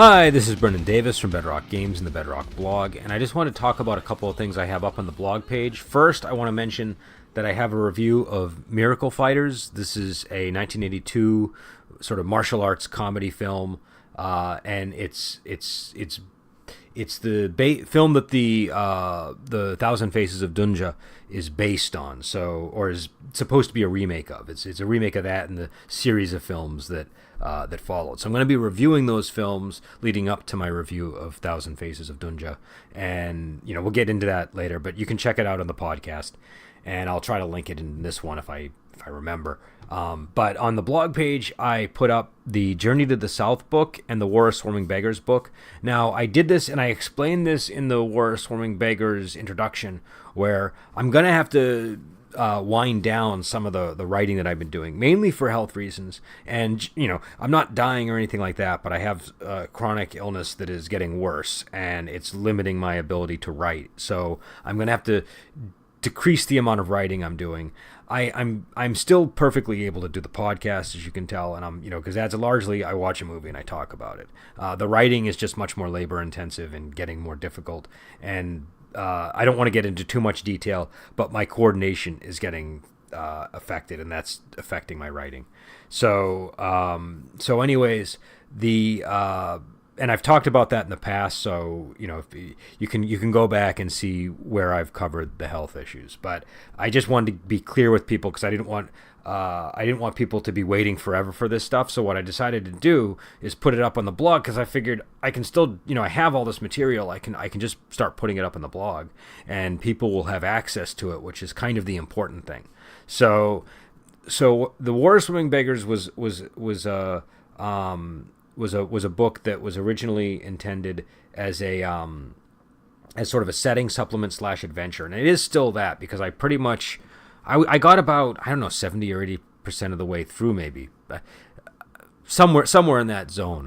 Hi, this is Brendan Davis from Bedrock Games and the Bedrock blog, and I just want to talk about a couple of things I have up on the blog page. First, I want to mention that I have a review of Miracle Fighters. This is a 1982 sort of martial arts comedy film, and it's the film that the Thousand Faces of Dunja is based on, or is supposed to be a remake of. It's a remake of that and the series of films that followed. So I'm going to be reviewing those films leading up to my review of Thousand Faces of Dunja, and we'll get into that later. But you can check it out on the podcast, and I'll try to link it in this one if I remember. But on the blog page, I put up the Journey to the South book and the War of Swarming Beggars book. Now, I did this, and I explained this in the War of Swarming Beggars introduction, where I'm going to have to wind down some of the writing that I've been doing, mainly for health reasons. And, I'm not dying or anything like that, but I have chronic illness that is getting worse, and it's limiting my ability to write. So I'm going to have to decrease the amount of writing I'm doing. I'm still perfectly able to do the podcast, as you can tell, and I'm because that's largely I watch a movie and I talk about it. The writing is just much more labor intensive and getting more difficult, and I don't want to get into too much detail, but my coordination is getting affected, and that's affecting my writing. So anyways, and I've talked about that in the past, so if you can go back and see where I've covered the health issues. But I just wanted to be clear with people because I didn't want people to be waiting forever for this stuff. So what I decided to do is put it up on the blog, because I figured I can still, I have all this material. I can just start putting it up on the blog, and people will have access to it, which is kind of the important thing. So the War of Swarming Beggars was a book that was originally intended as as sort of a setting supplement / adventure, and it is still that, because I pretty much I got about 70 or 80% of the way through, maybe somewhere in that zone.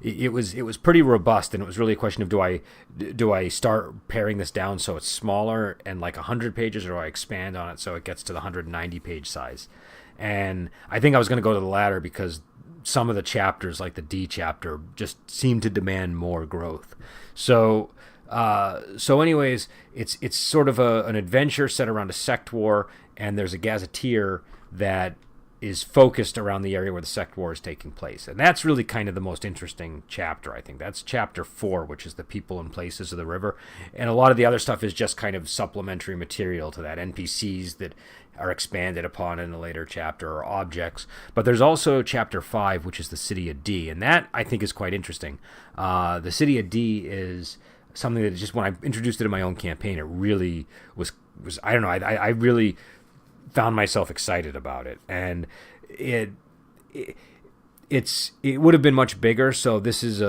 It was pretty robust, and it was really a question of do I start paring this down so it's smaller and like 100 pages, or do I expand on it so it gets to the 190 page size? And I think I was going to go to the latter, because some of the chapters, like the D chapter, just seem to demand more growth. So anyways, it's sort of an adventure set around a sect war, and there's a gazetteer that is focused around the area where the sect war is taking place. And that's really kind of the most interesting chapter, I think. That's chapter 4, which is the people and places of the river. And a lot of the other stuff is just kind of supplementary material to that, NPCs that are expanded upon in a later chapter, or objects. But there's also chapter 5, which is the City of D, and that I think is quite interesting. The City of D is something that just, when I introduced it in my own campaign, it really was I don't know, I really found myself excited about it, and it would have been much bigger. So this is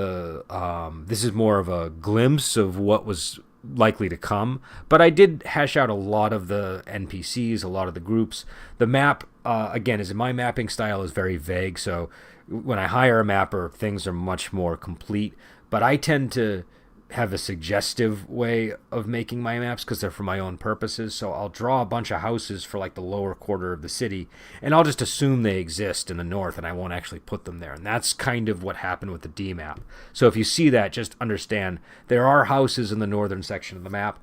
more of a glimpse of what was likely to come, but I did hash out a lot of the NPCs, a lot of the groups. The map, again, my mapping style is very vague, so when I hire a mapper, things are much more complete, but I tend to have a suggestive way of making my maps because they're for my own purposes. So I'll draw a bunch of houses for like the lower quarter of the city, and I'll just assume they exist in the north, and I won't actually put them there. And that's kind of what happened with the D map. So if you see that, just understand there are houses in the northern section of the map.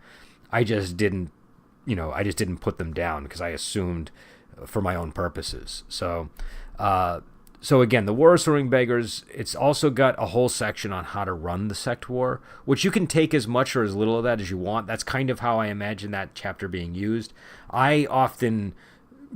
I just didn't put them down because I assumed for my own purposes. So again, the War of Swarming Beggars, it's also got a whole section on how to run the sect war, which you can take as much or as little of that as you want. That's kind of how I imagine that chapter being used. I often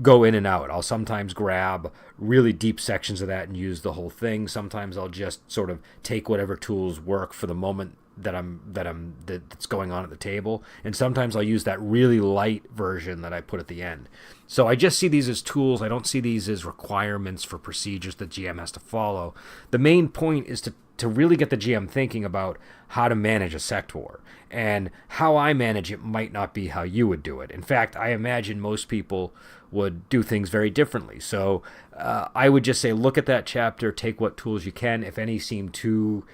go in and out. I'll sometimes grab really deep sections of that and use the whole thing. Sometimes I'll just sort of take whatever tools work for the moment that's going on at the table, and sometimes I'll use that really light version that I put at the end. So I just see these as tools. I don't see these as requirements for procedures that GM has to follow. The main point is to really get the GM thinking about how to manage a sect war, and how I manage it might not be how you would do it. In fact, I imagine most people would do things very differently. So I would just say, look at that chapter, take what tools you can. If any seem too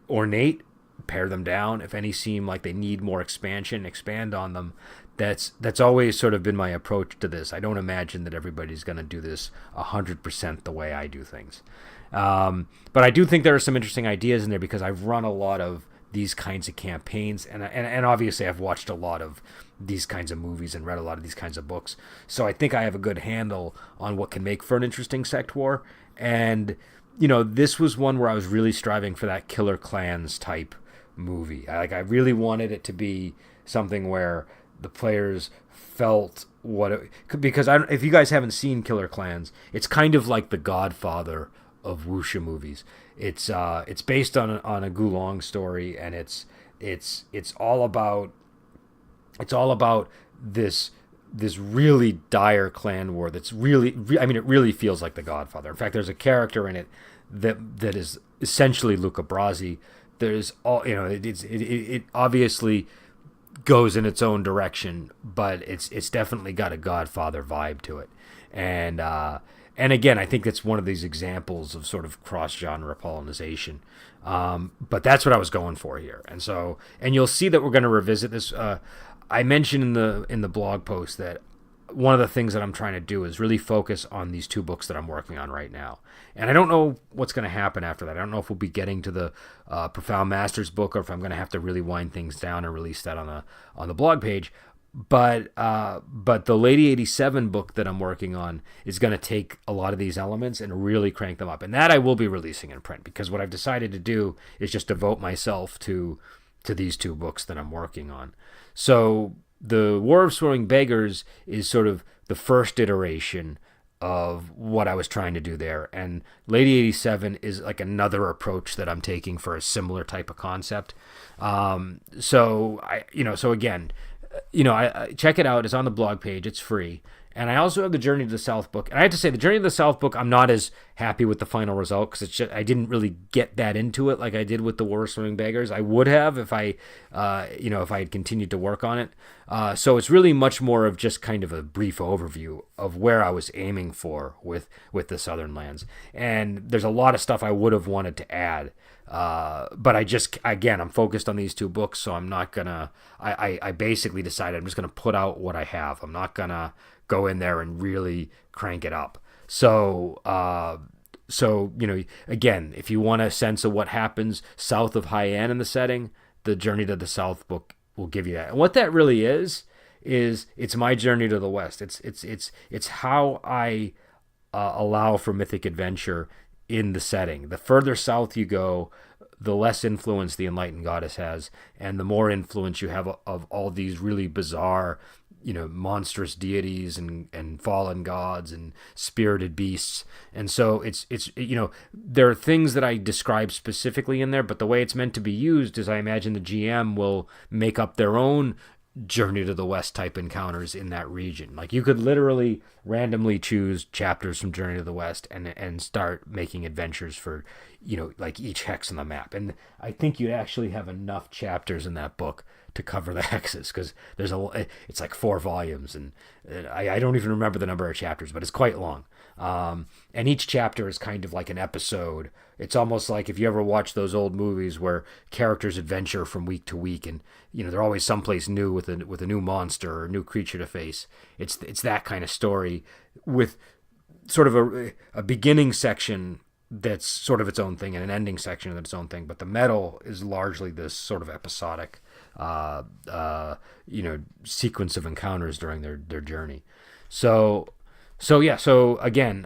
ornate, pare them down. If any seem like they need more expansion, expand on them. that's always sort of been my approach to this. I don't imagine that everybody's going to do this 100% the way I do things. But I do think there are some interesting ideas in there because I've run a lot of these kinds of campaigns, and obviously I've watched a lot of these kinds of movies and read a lot of these kinds of books. So I think I have a good handle on what can make for an interesting sect war. And, this was one where I was really striving for that Killer Clans type movie. I really wanted it to be something where the players felt because if you guys haven't seen Killer Clans, it's kind of like the Godfather of wuxia movies. It's based on a Gulong story, and it's all about this really dire clan war that's really, I mean, it really feels like the Godfather. In fact, there's a character in it that is essentially Luca Brasi. There's it obviously goes in its own direction, but it's definitely got a Godfather vibe to it. And again, I think it's one of these examples of sort of cross-genre pollination. But that's what I was going for here. And you'll see that we're going to revisit this. I mentioned in the blog post that one of the things that I'm trying to do is really focus on these two books that I'm working on right now. And I don't know what's going to happen after that. I don't know if we'll be getting to the Profound Masters book, or if I'm going to have to really wind things down and release that on the blog page. But the Lady 87 book that I'm working on is going to take a lot of these elements and really crank them up. And that I will be releasing in print, because what I've decided to do is just devote myself to these two books that I'm working on. So the War of Swarming Beggars is sort of the first iteration of what I was trying to do there. And Lady 87 is like another approach that I'm taking for a similar type of concept. So again, I check it out. It's on the blog page. It's free. And I also have the Journey to the South book. And I have to say, the Journey to the South book, I'm not as happy with the final result, because I didn't really get that into it like I did with the War of Swarming Beggars. I would have if I had continued to work on it. So it's really much more of just kind of a brief overview of where I was aiming for with the Southern Lands. And there's a lot of stuff I would have wanted to add. But I'm focused on these two books, so I'm not gonna. I basically decided I'm just gonna put out what I have. I'm not gonna go in there and really crank it up. So again, if you want a sense of what happens south of Haiyan in the setting, the Journey to the South book will give you that. And what that really is it's my journey to the West. It's how I allow for mythic adventure in the setting. The further south you go, the less influence the Enlightened Goddess has, and the more influence you have of all these really bizarre, monstrous deities and fallen gods and spirited beasts. And so it's there are things that I describe specifically in there, but the way it's meant to be used is I imagine the GM will make up their own Journey to the West type encounters in that region. Like, you could literally randomly choose chapters from Journey to the West and start making adventures for, like each hex on the map. And I think you'd actually have enough chapters in that book to cover the hexes, because it's like 4 volumes, and I don't even remember the number of chapters, but it's quite long. And each chapter is kind of like an episode. It's almost like if you ever watch those old movies where characters adventure from week to week, and they're always someplace new with a new monster or a new creature to face. It's that kind of story, with sort of a beginning section that's sort of its own thing and an ending section that's its own thing. But the middle is largely this sort of episodic sequence of encounters during their journey. So again,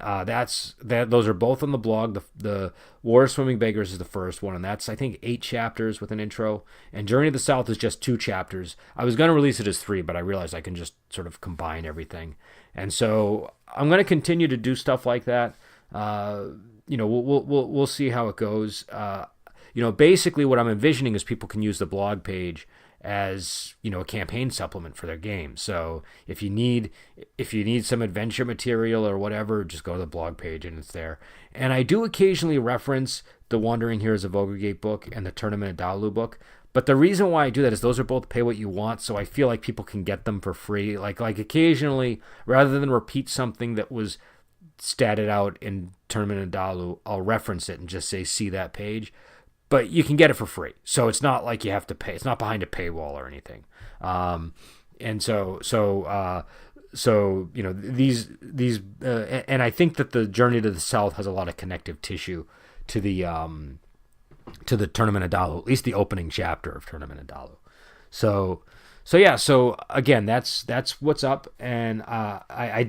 those are both on the blog. The War of Swarming Beggars is the first one, and that's, I think, 8 chapters with an intro. And Journey to the South is just 2 chapters. I was going to release it as 3, but I realized I can just sort of combine everything. And so I'm going to continue to do stuff like that. We'll see how it goes. Basically what I'm envisioning is people can use the blog page as a campaign supplement for their game. So if you need some adventure material or whatever, just go to the blog page and it's there. And I do occasionally reference the Wandering Heroes of Ogregate book and the Tournament of Dalu book, but the reason why I do that is those are both pay what you want, so I feel like people can get them for free. Like occasionally, rather than repeat something that was statted out in Tournament of Dalu, I'll reference it and just say, see that page. But you can get it for free. So it's not like you have to pay. It's not behind a paywall or anything. and so these and I think that the Journey to the South has a lot of connective tissue to the Tournament of Dalu, at least the opening chapter of Tournament of Dalu. So yeah. So again, that's what's up. And I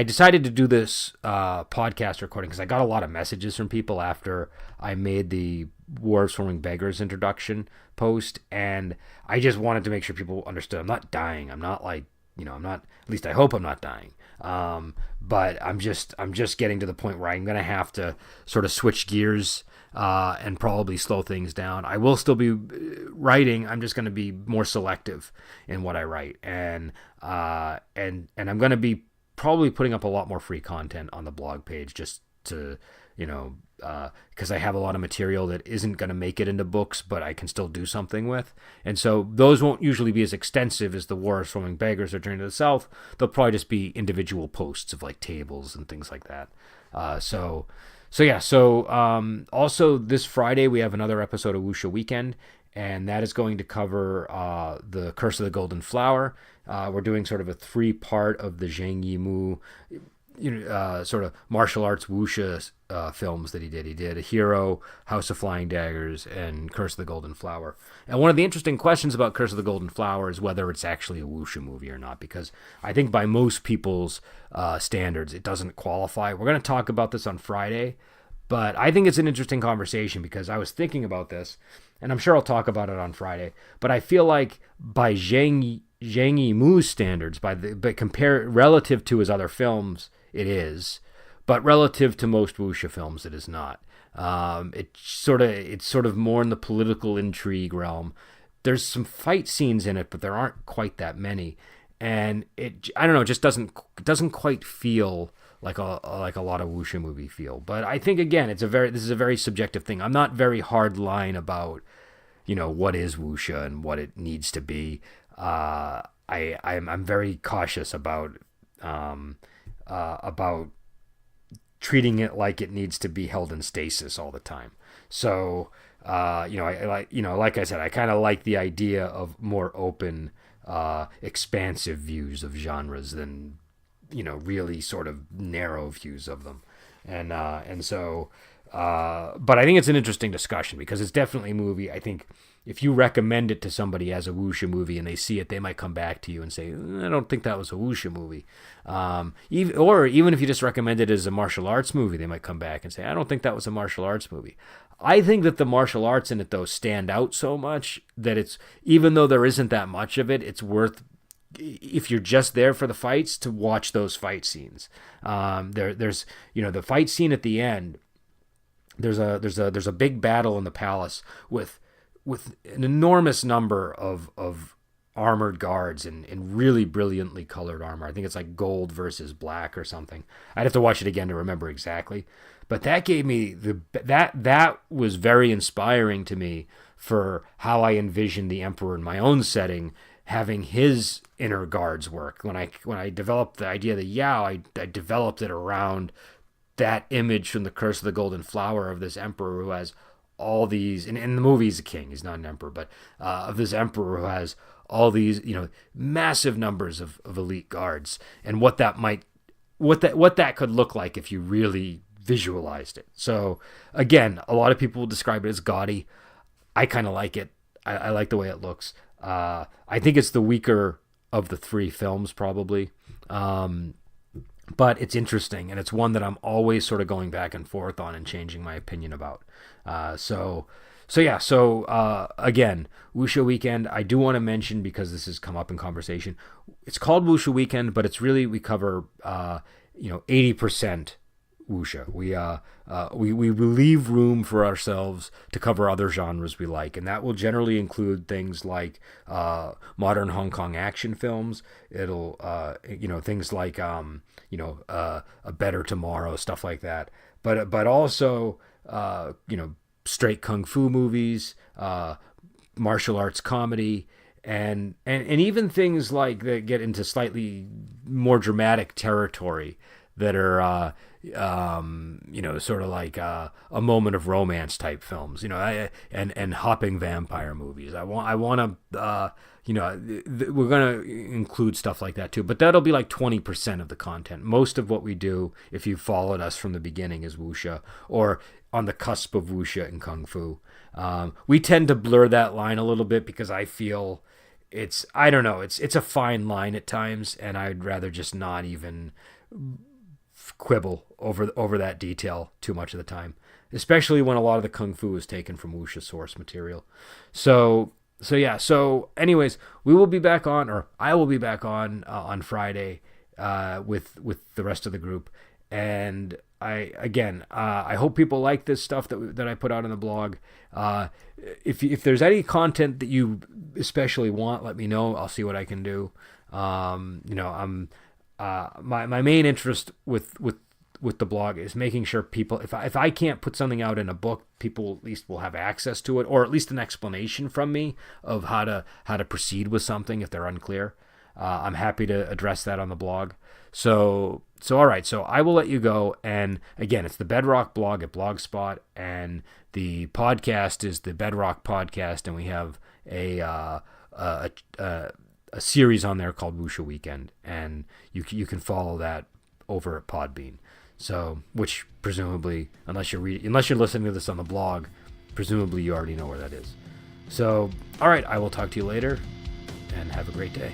decided to do this podcast recording because I got a lot of messages from people after I made the War of Swarming Beggars introduction post, and I just wanted to make sure people understood. I'm not dying. I'm not like, I'm not. At least I hope I'm not dying. But I'm just getting to the point where I'm gonna have to sort of switch gears and probably slow things down. I will still be writing. I'm just going to be more selective in what I write, and I'm going to be probably putting up a lot more free content on the blog page, just to because I have a lot of material that isn't going to make it into books, but I can still do something with. And so those won't usually be as extensive as the War of Swarming Beggars or Journey to the South. They'll probably just be individual posts of like tables and things like that. So also this Friday we have another episode of Wuxia Weekend, and that is going to cover the Curse of the Golden Flower. We're doing sort of a 3-part of the Zhang Yimou, sort of martial arts wuxia films that he did. He did A Hero, House of Flying Daggers, and Curse of the Golden Flower. And one of the interesting questions about Curse of the Golden Flower is whether it's actually a wuxia movie or not, because I think by most people's standards, it doesn't qualify. We're going to talk about this on Friday, but I think it's an interesting conversation because I was thinking about this, and I'm sure I'll talk about it on Friday, but I feel like by Zhang Yimou's standards, but compare relative to his other films, it is, but relative to most wuxia films, it is not. It's sort of more in the political intrigue realm. There's some fight scenes in it, but there aren't quite that many, and I don't know, it just doesn't quite feel like a lot of wuxia movie feel. But I think again, this is a very subjective thing. I'm not very hard line about what is wuxia and what it needs to be. I'm very cautious about treating it like it needs to be held in stasis all the time. So, like I said, I kind of like the idea of more open, expansive views of genres than, really sort of narrow views of them. And so, but I think it's an interesting discussion because it's definitely a movie. I think if you recommend it to somebody as a wuxia movie and they see it, they might come back to you and say, I don't think that was a wuxia movie. Even if you just recommend it as a martial arts movie, they might come back and say, I don't think that was a martial arts movie. I think that the martial arts in it, though, stand out so much that it's, even though there isn't that much of it, it's worth, if you're just there for the fights, to watch those fight scenes. There's the fight scene at the end. There's a big battle in the palace with an enormous number of armored guards in really brilliantly colored armor. I think it's like gold versus black or something. I'd have to watch it again to remember exactly. But that gave me that was very inspiring to me for how I envisioned the Emperor in my own setting, having his inner guards work. When I developed the idea of the Yao, I developed it around that image from the Curse of the Golden Flower of this Emperor who has all these, and in the movie he's a king, he's not an emperor, but of this Emperor who has all these, massive numbers of elite guards, and what that could look like if you really visualized it. So again, a lot of people will describe it as gaudy. I kind of like it. I like the way it looks. I think it's the weaker of the 3 films probably. But it's interesting, and it's one that I'm always sort of going back and forth on and changing my opinion about. Again, Wuxia Weekend, I do want to mention, because this has come up in conversation, it's called Wuxia Weekend, but it's really, we cover 80% wuxia. We leave room for ourselves to cover other genres we like, and that will generally include things like modern Hong Kong action films. It'll things like A Better Tomorrow, stuff like that. But also straight kung fu movies, martial arts comedy, and even things like that get into slightly more dramatic territory that are sort of like a moment of romance type films, and hopping vampire movies. I want to, we're going to include stuff like that too, but that'll be like 20% of the content. Most of what we do, if you followed us from the beginning, is wuxia or on the cusp of wuxia and kung fu. We tend to blur that line a little bit because I feel I don't know, it's a fine line at times, and I'd rather just not even quibble over that detail too much of the time, especially when a lot of the kung fu is taken from wuxia source material. So yeah. So anyways, we will be back on, or I will be back on Friday with the rest of the group. And I hope people like this stuff that I put out on the blog. If there's any content that you especially want, let me know. I'll see what I can do. I'm my main interest with the blog is making sure people, if I can't put something out in a book, people at least will have access to it, or at least an explanation from me of how to proceed with something if they're unclear. I'm happy to address that on the blog. So all right. So I will let you go. And again, it's the Bedrock blog at Blogspot, and the podcast is the Bedrock Podcast, and we have a series on there called Wuxia Weekend, and you can follow that over at Podbean. So, which presumably, unless you're listening to this on the blog, presumably you already know where that is. So, all right, I will talk to you later, and have a great day.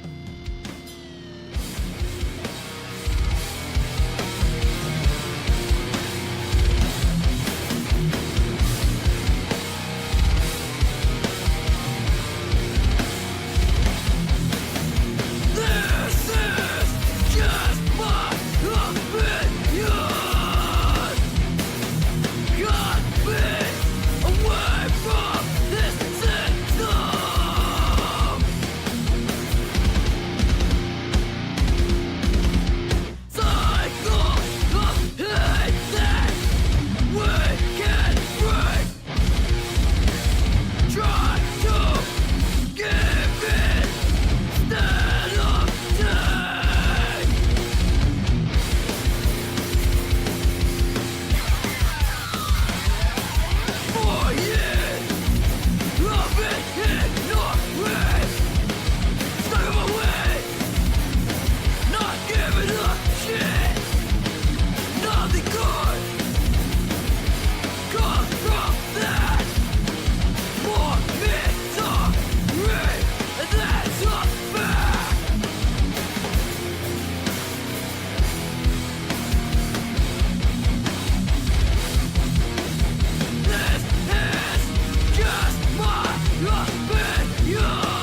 Just my opinion.